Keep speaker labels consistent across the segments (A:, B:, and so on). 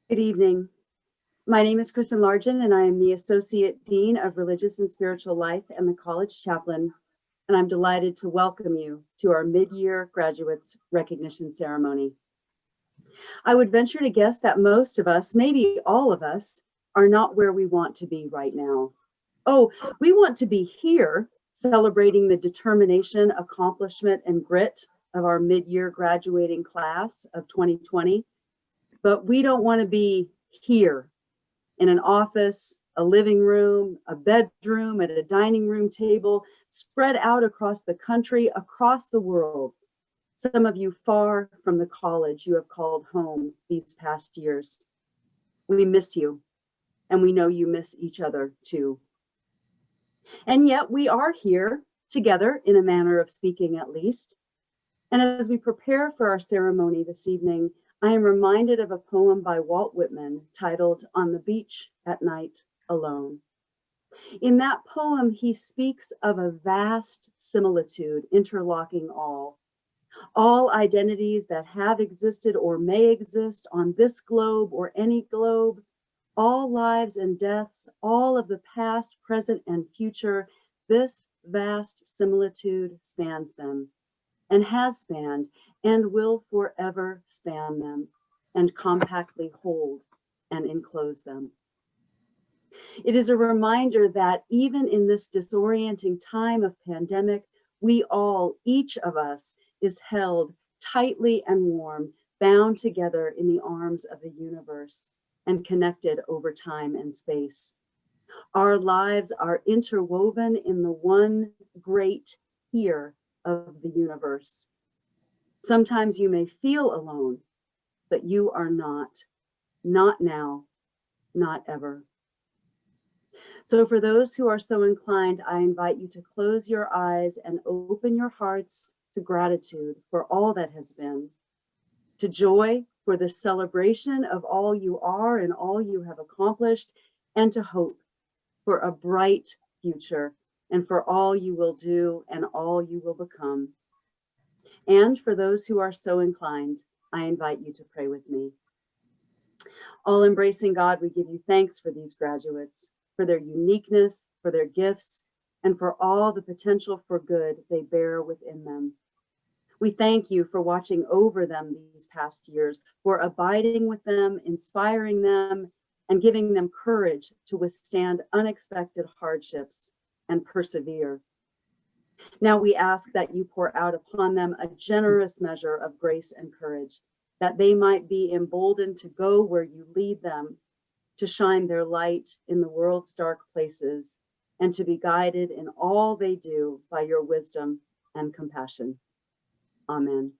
A: Good evening. My name is Kristen Largen, and I am the Associate Dean of Religious and Spiritual Life and the College Chaplain, and I'm delighted to welcome you to our mid-year graduates recognition ceremony. I would venture to guess that most of us, maybe all of us, are not where we want to be right now. Oh, we want to be here celebrating the determination, accomplishment, and grit of our mid-year graduating class of 2020, but we don't want to be here in an office, a living room, a bedroom, at a dining room table, spread out across the country, across the world. Some of you far from the college you have called home these past years. We miss you, and we know you miss each other too. And yet we are here together, in a manner of speaking at least. And as we prepare for our ceremony this evening, I am reminded of a poem by Walt Whitman titled "On the Beach at Night Alone." In that poem, he speaks of a vast similitude interlocking all identities that have existed or may exist on this globe or any globe, all lives and deaths, all of the past, present, and future. This vast similitude spans them, and has spanned, and will forever span them, and compactly hold and enclose them. It is a reminder that even in this disorienting time of pandemic, we all, each of us, is held tightly and warm, bound together in the arms of the universe, and connected over time and space. Our lives are interwoven in the one great here of the universe. Sometimes you may feel alone, but you are not now, not ever. So for those who are so inclined, I invite you to close your eyes and open your hearts to gratitude for all that has been, to joy for the celebration of all you are and all you have accomplished, and to hope for a bright future and for all you will do and all you will become. And for those who are so inclined, I invite you to pray with me. All-embracing God, we give you thanks for these graduates, for their uniqueness, for their gifts, and for all the potential for good they bear within them. We thank you for watching over them these past years, for abiding with them, inspiring them, and giving them courage to withstand unexpected hardships and persevere. Now we ask that you pour out upon them a generous measure of grace and courage, that they might be emboldened to go where you lead them, to shine their light in the world's dark places, and to be guided in all they do by your wisdom and compassion. Amen.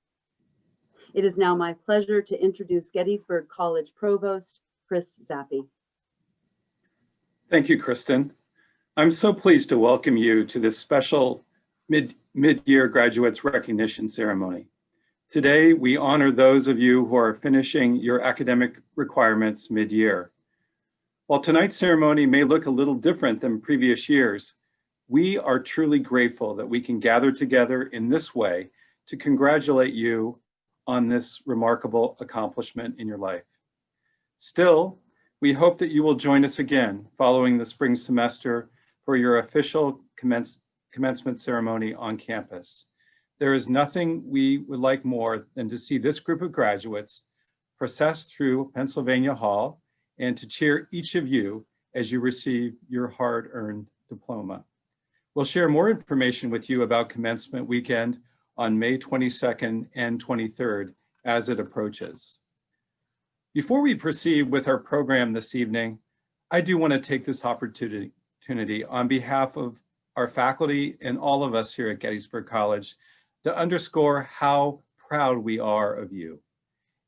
A: It is now my pleasure to introduce Gettysburg College Provost, Chris Zappi.
B: Thank you, Kristen. I'm so pleased to welcome you to this special mid-year graduates recognition ceremony. Today, we honor those of you who are finishing your academic requirements mid-year. While tonight's ceremony may look a little different than previous years, we are truly grateful that we can gather together in this way to congratulate you on this remarkable accomplishment in your life. Still, we hope that you will join us again following the spring semester for your official commencement ceremony on campus. There is nothing we would like more than to see this group of graduates process through Pennsylvania Hall and to cheer each of you as you receive your hard-earned diploma. We'll share more information with you about commencement weekend on May 22nd and 23rd as it approaches. Before we proceed with our program this evening, I do want to take this opportunity on behalf of our faculty and all of us here at Gettysburg College to underscore how proud we are of you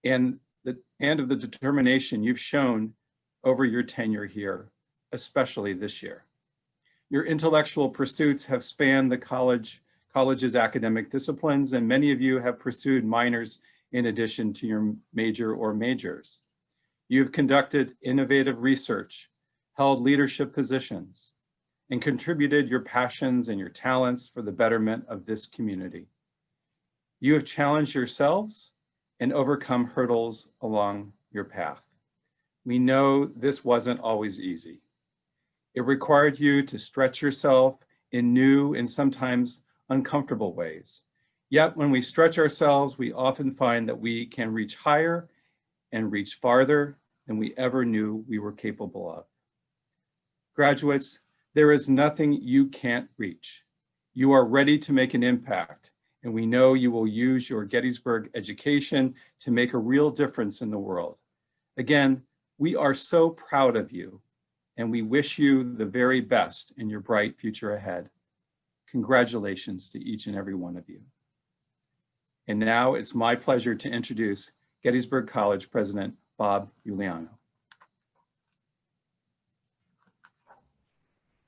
B: and of the determination you've shown over your tenure here, especially this year. Your intellectual pursuits have spanned the college's academic disciplines, and many of you have pursued minors in addition to your major or majors. You've conducted innovative research, held leadership positions, and contributed your passions and your talents for the betterment of this community. You have challenged yourselves and overcome hurdles along your path. We know this wasn't always easy. It required you to stretch yourself in new and sometimes uncomfortable ways. Yet when we stretch ourselves, we often find that we can reach higher and reach farther than we ever knew we were capable of. Graduates, there is nothing you can't reach. You are ready to make an impact, and we know you will use your Gettysburg education to make a real difference in the world. Again, we are so proud of you, and we wish you the very best in your bright future ahead. Congratulations to each and every one of you. And now it's my pleasure to introduce Gettysburg College President Bob Giuliano.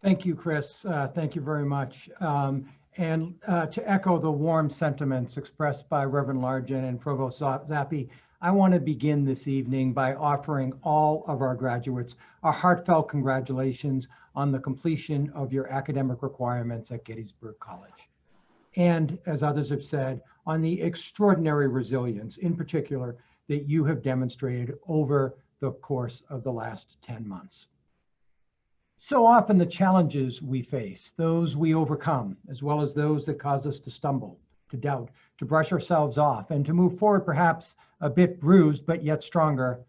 C: Thank you, Chris. Thank you very much. And to echo the warm sentiments expressed by Reverend Largent and Provost Zappi, I want to begin this evening by offering all of our graduates a heartfelt congratulations on the completion of your academic requirements at Gettysburg College. And as others have said, on the extraordinary resilience, in particular, that you have demonstrated over the course of the last 10 months. So often the challenges we face, those we overcome, as well as those that cause us to stumble, to doubt, to brush ourselves off, and to move forward perhaps a bit bruised, but yet stronger,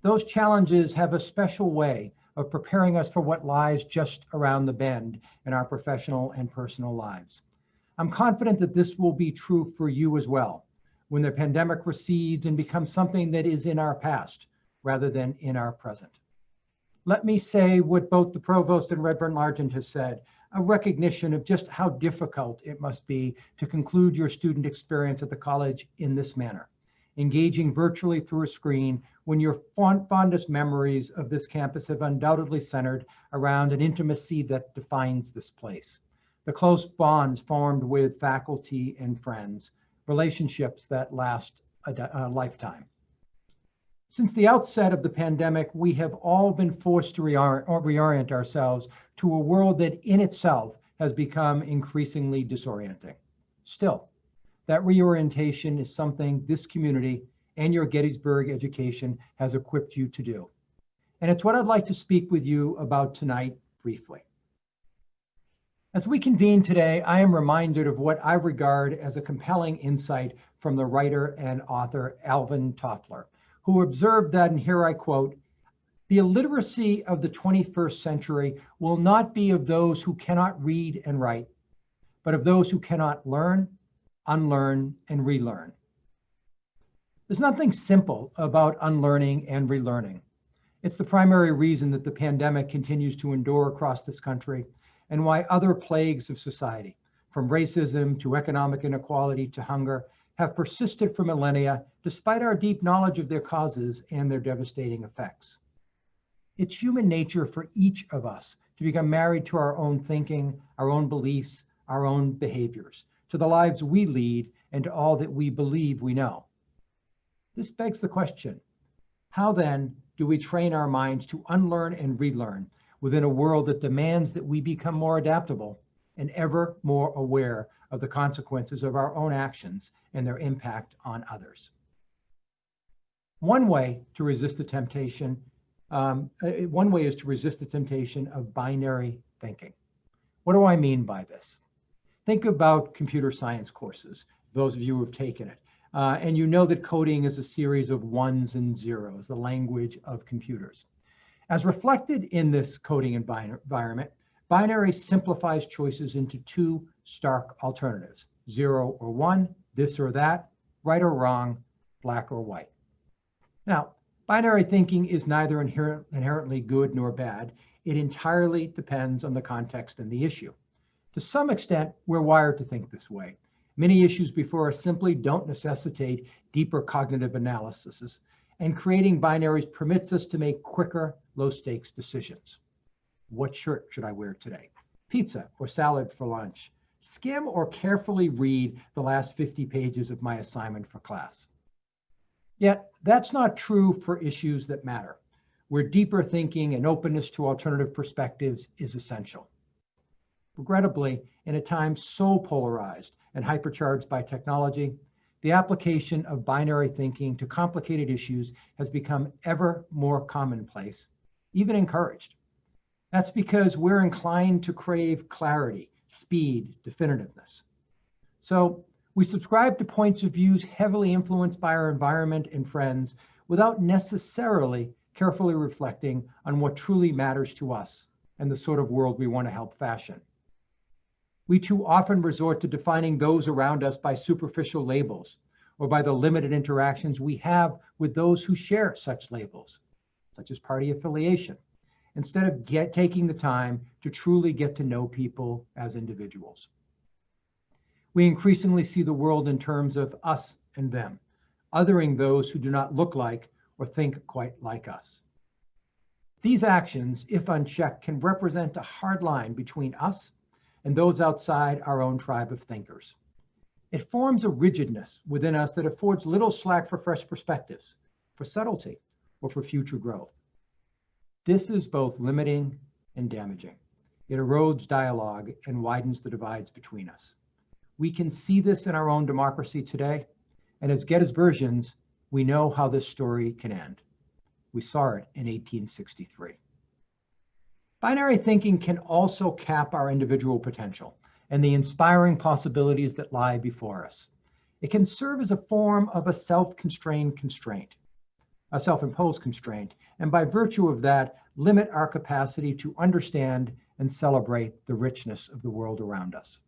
C: those challenges have a special way of preparing us for what lies just around the bend in our professional and personal lives. I'm confident that this will be true for you as well, when the pandemic recedes and becomes something that is in our past rather than in our present. Let me say what both the Provost and Reverend Largent has said, a recognition of just how difficult it must be to conclude your student experience at the college in this manner, engaging virtually through a screen when your fondest memories of this campus have undoubtedly centered around an intimacy that defines this place. The close bonds formed with faculty and friends, relationships that last a lifetime. Since the outset of the pandemic, we have all been forced to reorient ourselves to a world that in itself has become increasingly disorienting. Still, that reorientation is something this community and your Gettysburg education has equipped you to do. And it's what I'd like to speak with you about tonight briefly. As we convene today, I am reminded of what I regard as a compelling insight from the writer and author Alvin Toffler, who observed that, and here I quote, "The illiteracy of the 21st century will not be of those who cannot read and write, but of those who cannot learn, unlearn, and relearn." There's nothing simple about unlearning and relearning. It's the primary reason that the pandemic continues to endure across this country and why other plagues of society, from racism to economic inequality to hunger, have persisted for millennia despite our deep knowledge of their causes and their devastating effects. It's human nature for each of us to become married to our own thinking, our own beliefs, our own behaviors, to the lives we lead, and to all that we believe we know. This begs the question, how then do we train our minds to unlearn and relearn within a world that demands that we become more adaptable and ever more aware of the consequences of our own actions and their impact on others? One way to resist the temptation, is to resist the temptation of binary thinking. What do I mean by this? Think about computer science courses, those of you who have taken it. And you know that coding is a series of ones and zeros, the language of computers. As reflected in this coding environment, binary simplifies choices into two stark alternatives, 0 or 1, this or that, right or wrong, black or white. Now, binary thinking is neither inherently good nor bad. It entirely depends on the context and the issue. To some extent, we're wired to think this way. Many issues before us simply don't necessitate deeper cognitive analysis, and creating binaries permits us to make quicker, low-stakes decisions. What shirt should I wear today? Pizza or salad for lunch? Skim or carefully read the last 50 pages of my assignment for class? Yet, that's not true for issues that matter, where deeper thinking and openness to alternative perspectives is essential. Regrettably, in a time so polarized and hypercharged by technology, the application of binary thinking to complicated issues has become ever more commonplace, even encouraged. That's because we're inclined to crave clarity, speed, definitiveness. So we subscribe to points of views heavily influenced by our environment and friends without necessarily carefully reflecting on what truly matters to us and the sort of world we want to help fashion. We too often resort to defining those around us by superficial labels or by the limited interactions we have with those who share such labels, such as party affiliation, instead of taking the time to truly get to know people as individuals. We increasingly see the world in terms of us and them, othering those who do not look like or think quite like us. These actions, if unchecked, can represent a hard line between us and those outside our own tribe of thinkers. It forms a rigidness within us that affords little slack for fresh perspectives, for subtlety, or for future growth. This is both limiting and damaging. It erodes dialogue and widens the divides between us. We can see this in our own democracy today, and as Gettysburgians, we know how this story can end. We saw it in 1863. Binary thinking can also cap our individual potential and the inspiring possibilities that lie before us. It can serve as a form of a self-constrained constraint, a self-imposed constraint, and by virtue of that, limit our capacity to understand and celebrate the richness of the world around us.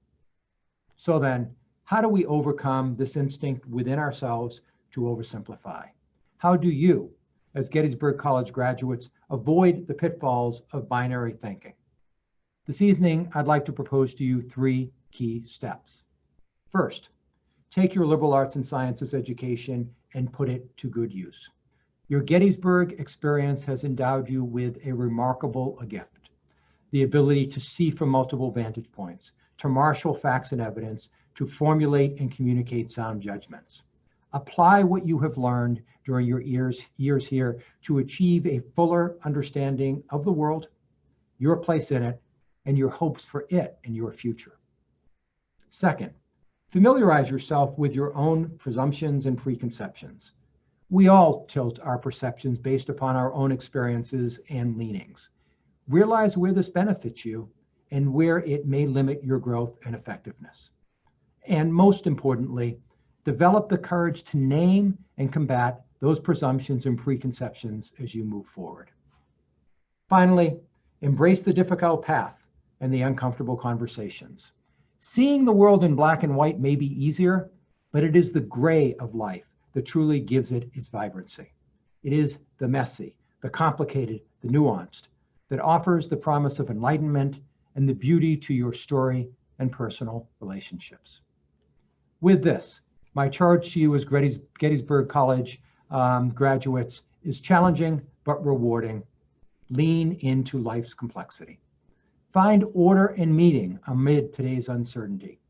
C: So then, how do we overcome this instinct within ourselves to oversimplify? How do you, as Gettysburg College graduates, avoid the pitfalls of binary thinking? This evening, I'd like to propose to you 3 key steps. First, take your liberal arts and sciences education and put it to good use. Your Gettysburg experience has endowed you with a remarkable gift, the ability to see from multiple vantage points, to marshal facts and evidence, to formulate and communicate sound judgments. Apply what you have learned during your years here to achieve a fuller understanding of the world, your place in it, and your hopes for it in your future. Second, familiarize yourself with your own presumptions and preconceptions. We all tilt our perceptions based upon our own experiences and leanings. Realize where this benefits you and where it may limit your growth and effectiveness. And most importantly, develop the courage to name and combat those presumptions and preconceptions as you move forward. Finally, embrace the difficult path and the uncomfortable conversations. Seeing the world in black and white may be easier, but it is the gray of life that truly gives it its vibrancy. It is the messy, the complicated, the nuanced that offers the promise of enlightenment and the beauty to your story and personal relationships. With this, my charge to you as Gettysburg College graduates is challenging but rewarding. Lean into life's complexity. Find order and meaning amid today's uncertainty.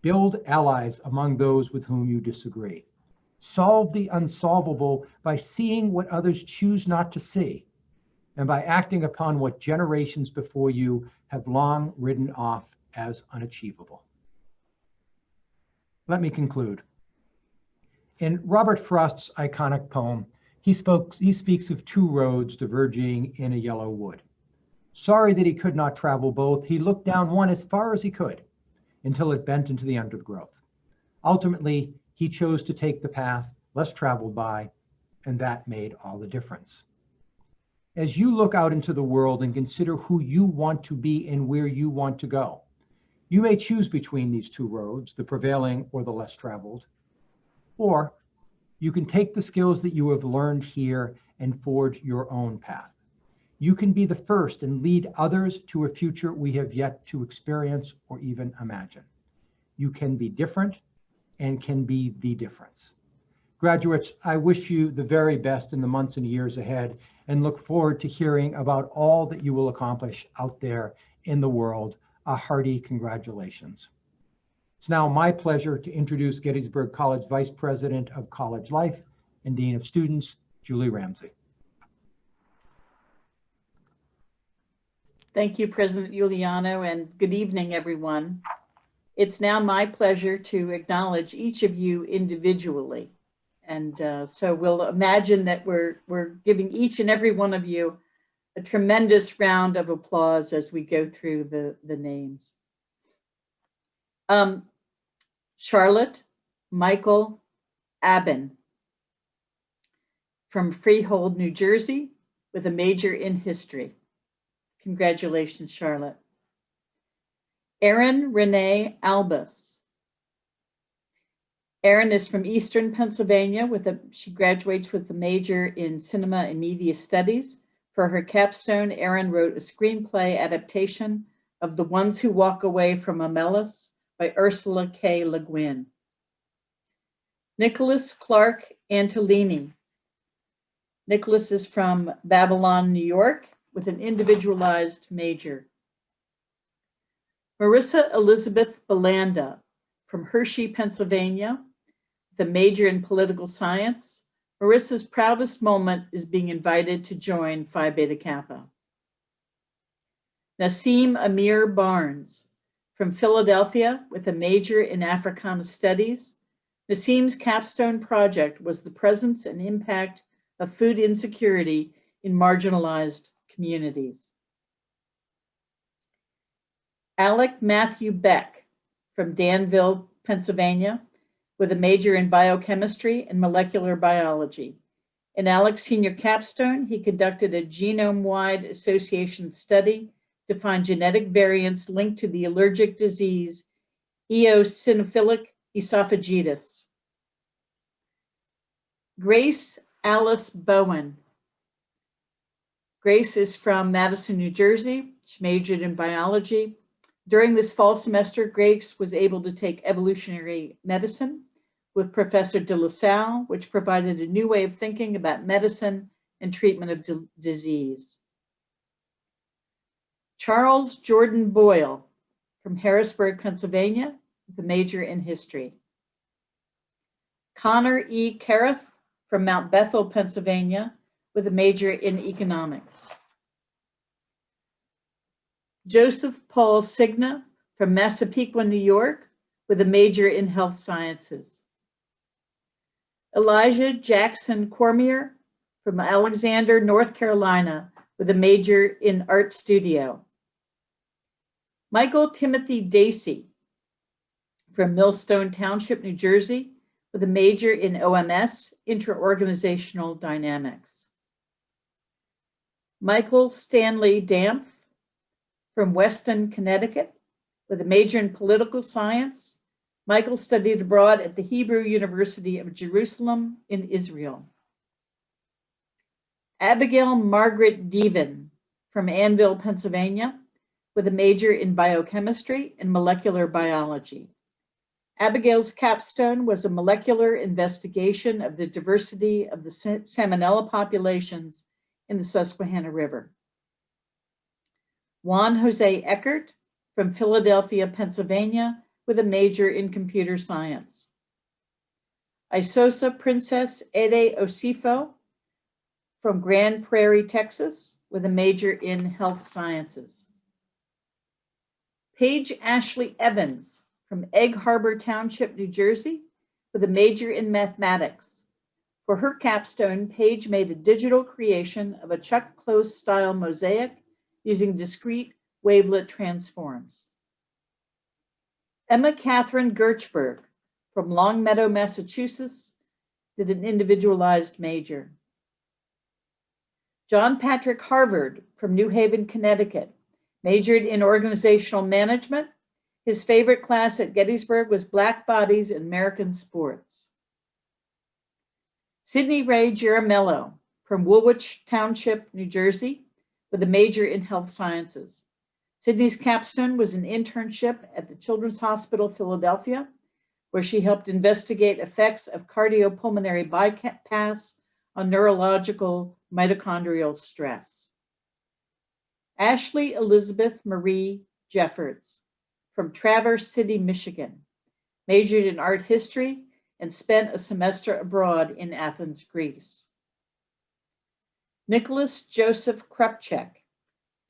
C: Build allies among those with whom you disagree. Solve the unsolvable by seeing what others choose not to see, and by acting upon what generations before you have long written off as unachievable. Let me conclude. In Robert Frost's iconic poem, he speaks of 2 roads diverging in a yellow wood. Sorry that he could not travel both, he looked down one as far as he could until it bent into the undergrowth. Ultimately, he chose to take the path less traveled by, and that made all the difference. As you look out into the world and consider who you want to be and where you want to go, you may choose between these 2 roads, the prevailing or the less traveled, or you can take the skills that you have learned here and forge your own path. You can be the first and lead others to a future we have yet to experience or even imagine. You can be different and can be the difference. Graduates, I wish you the very best in the months and years ahead and look forward to hearing about all that you will accomplish out there in the world. A hearty congratulations. It's now my pleasure to introduce Gettysburg College Vice President of College Life and Dean of Students, Julie Ramsey.
D: Thank you, President Giuliano, and good evening, everyone. It's now my pleasure to acknowledge each of you individually. And so we'll imagine that we're giving each and every one of you a tremendous round of applause as we go through the names. Charlotte Michael Aben from Freehold, New Jersey, with a major in history. Congratulations, Charlotte. Erin Renee Albus. Erin is from Eastern Pennsylvania she graduates with a major in cinema and media studies. For her capstone, Erin wrote a screenplay adaptation of The Ones Who Walk Away from Amelis by Ursula K. Le Guin. Nicholas Clark Antolini. Nicholas is from Babylon, New York, with an individualized major. Marissa Elizabeth Belanda from Hershey, Pennsylvania, with a major in political science. Marissa's proudest moment is being invited to join Phi Beta Kappa. Nassim Amir Barnes from Philadelphia, with a major in Africana Studies. Nassim's capstone project was the presence and impact of food insecurity in marginalized communities. Alec Matthew Beck from Danville, Pennsylvania, with a major in biochemistry and molecular biology. In Alec's senior capstone, he conducted a genome-wide association study to find genetic variants linked to the allergic disease eosinophilic esophagitis. Grace Alice Bowen. Grace is from Madison, New Jersey. She majored in biology. During this fall semester, Grace was able to take evolutionary medicine with Professor de La Salle, which provided a new way of thinking about medicine and treatment of disease. Charles Jordan Boyle from Harrisburg, Pennsylvania, with a major in history. Connor E. Carruth from Mount Bethel, Pennsylvania, with a major in economics. Joseph Paul Signa from Massapequa, New York, with a major in health sciences. Elijah Jackson Cormier from Alexander, North Carolina, with a major in art studio. Michael Timothy Dacey from Millstone Township, New Jersey, with a major in OMS, interorganizational dynamics. Michael Stanley Dampf from Weston, Connecticut, with a major in political science. Michael studied abroad at the Hebrew University of Jerusalem in Israel. Abigail Margaret Deven from Annville, Pennsylvania, with a major in biochemistry and molecular biology. Abigail's capstone was a molecular investigation of the diversity of the salmonella populations in the Susquehanna River. Juan Jose Eckert from Philadelphia, Pennsylvania, with a major in computer science. Isosa Princess Ede Osifo from Grand Prairie, Texas, with a major in health sciences. Paige Ashley Evans from Egg Harbor Township, New Jersey, with a major in mathematics. For her capstone, Paige made a digital creation of a Chuck Close style mosaic using discrete wavelet transforms. Emma Catherine Gerchberg from Longmeadow, Massachusetts, did an individualized major. John Patrick Harvard from New Haven, Connecticut, majored in organizational management. His favorite class at Gettysburg was Black Bodies in American Sports. Sidney Ray Giramello from Woolwich Township, New Jersey, with a major in health sciences. Sidney's capstone was an internship at the Children's Hospital, Philadelphia, where she helped investigate effects of cardiopulmonary bypass on neurological mitochondrial stress. Ashley Elizabeth Marie Jeffords from Traverse City, Michigan, majored in art history and spent a semester abroad in Athens, Greece. Nicholas Joseph Krupchek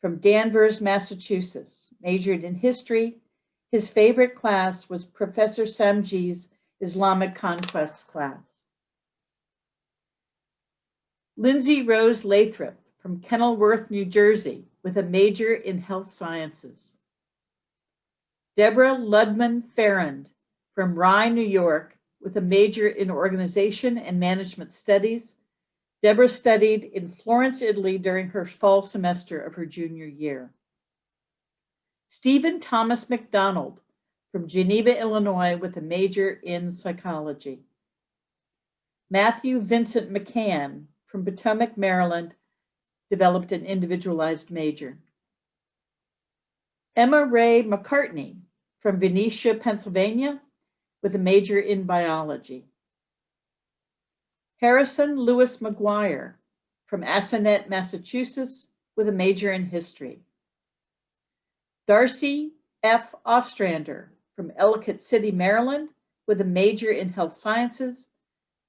D: from Danvers, Massachusetts, majored in history. His favorite class was Professor Samji's Islamic Conquest class. Lindsay Rose Lathrop from Kenilworth, New Jersey, with a major in health sciences. Deborah Ludman Farrand from Rye, New York, with a major in organization and management studies. Deborah studied in Florence, Italy during her fall semester of her junior year. Stephen Thomas McDonald from Geneva, Illinois, with a major in psychology. Matthew Vincent McCann from Potomac, Maryland, developed an individualized major. Emma Ray McCartney from Venetia, Pennsylvania, with a major in biology. Harrison Lewis McGuire from Assinet, Massachusetts, with a major in history. Darcy F. Ostrander from Ellicott City, Maryland, with a major in health sciences.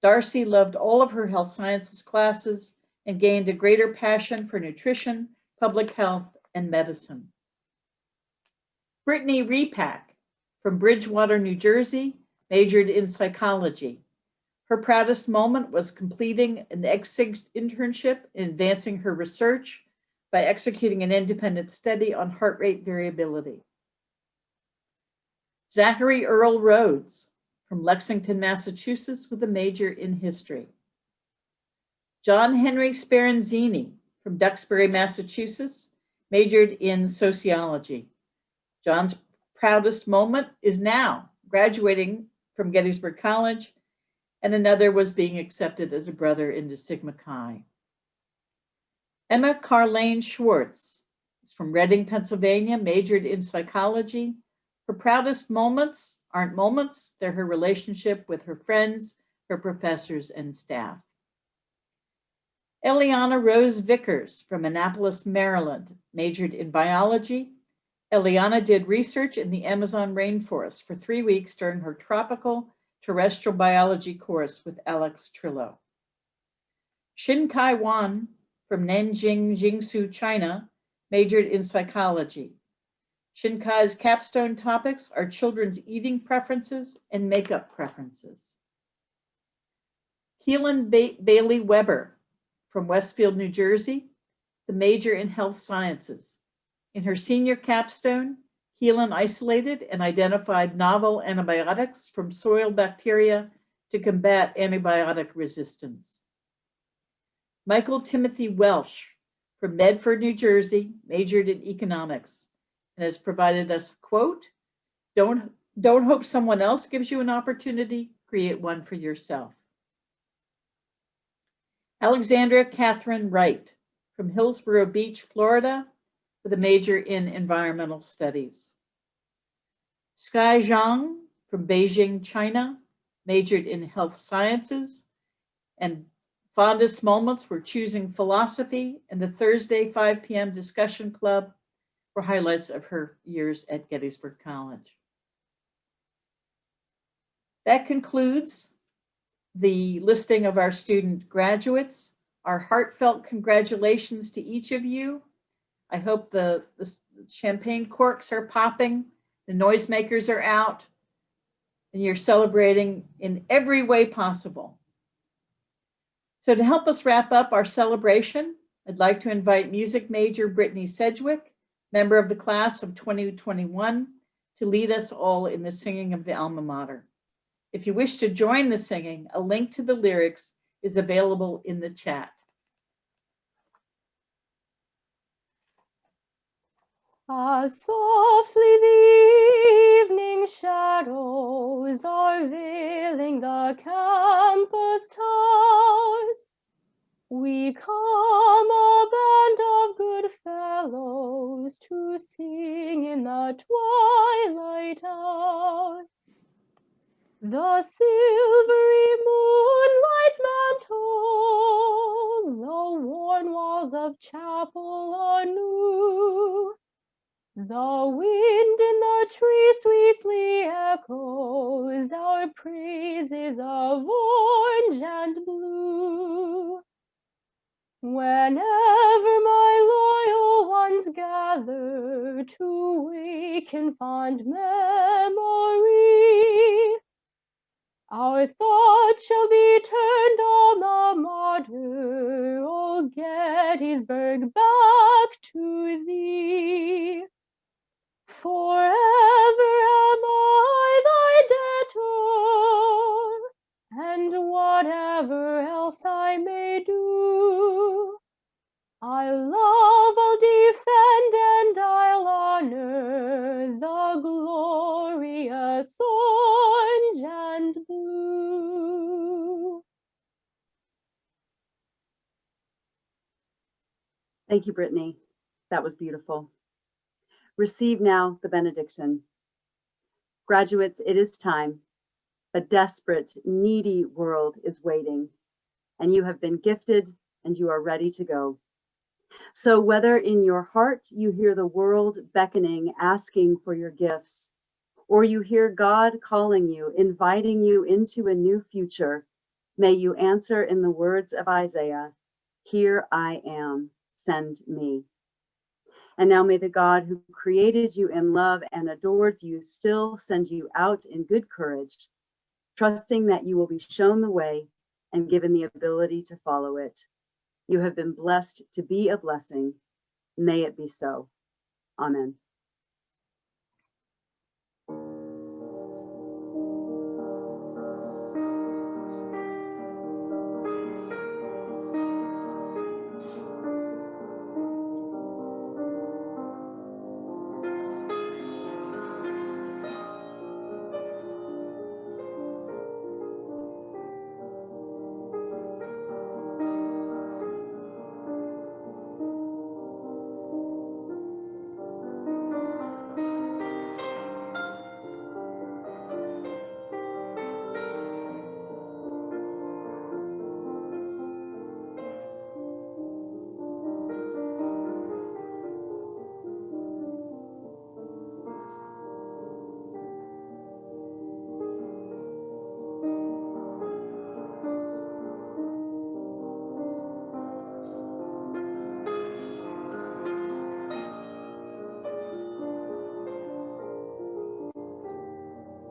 D: Darcy loved all of her health sciences classes and gained a greater passion for nutrition, public health, and medicine. Brittany Repack from Bridgewater, New Jersey, majored in psychology. Her proudest moment was completing an internship in advancing her research by executing an independent study on heart rate variability. Zachary Earl Rhodes from Lexington, Massachusetts, with a major in history. John Henry Speranzini from Duxbury, Massachusetts, majored in sociology. John's proudest moment is now graduating from Gettysburg College, and another was being accepted as a brother into Sigma Chi. Emma Carlane Schwartz is from Reading, Pennsylvania, majored in psychology. Her proudest moments aren't moments, they're her relationship with her friends, her professors, and staff. Eliana Rose Vickers from Annapolis, Maryland, majored in biology. Eliana did research in the Amazon rainforest for 3 weeks during her tropical terrestrial biology course with Alex Trillo. Xin Kai Wan from Nanjing, Jingsu, China, majored in psychology. Xin Kai's capstone topics are children's eating preferences and makeup preferences. Keelan Bailey Weber from Westfield, New Jersey, the major in health sciences. In her senior capstone, Keelan isolated and identified novel antibiotics from soil bacteria to combat antibiotic resistance. Michael Timothy Welsh from Medford, New Jersey, majored in economics and has provided us a quote, don't hope someone else gives you an opportunity, create one for yourself. Alexandra Catherine Wright from Hillsborough Beach, Florida, with a major in environmental studies. Sky Zhang from Beijing, China, majored in health sciences, and fondest moments were choosing philosophy and the Thursday 5 p.m. discussion club were highlights of her years at Gettysburg College. That concludes the listing of our student graduates. Our heartfelt congratulations to each of you. I hope the champagne corks are popping, the noisemakers are out, and you're celebrating in every way possible. So to help us wrap up our celebration, I'd like to invite music major Brittany Sedgwick, member of the class of 2021, to lead us all in the singing of the alma mater. If you wish to join the singing, a link to the lyrics is available in the chat.
E: As softly the evening shadows are veiling the campus towers, we come, a band of good fellows, to sing in the twilight hours. The silvery moonlight mantles the worn walls of chapel anew. The wind in the trees sweetly echoes our praises of orange and blue. Whenever my loyal ones gather to waken fond memories, Our thoughts shall be turned alma mater, O Gettysburg, back to thee. Forever am I thy debtor, and whatever else I may do, I love, I'll defend, and I'll honor the glorious orange and blue.
A: Thank you, Brittany. That was beautiful. Receive now the benediction. Graduates, it is time. A desperate, needy world is waiting, and you have been gifted and you are ready to go. So whether in your heart you hear the world beckoning, asking for your gifts, or you hear God calling you, inviting you into a new future, may you answer in the words of Isaiah, "Here I am, send me." And now may the God who created you in love and adores you still send you out in good courage, trusting that you will be shown the way and given the ability to follow it. You have been blessed to be a blessing. May it be so. Amen.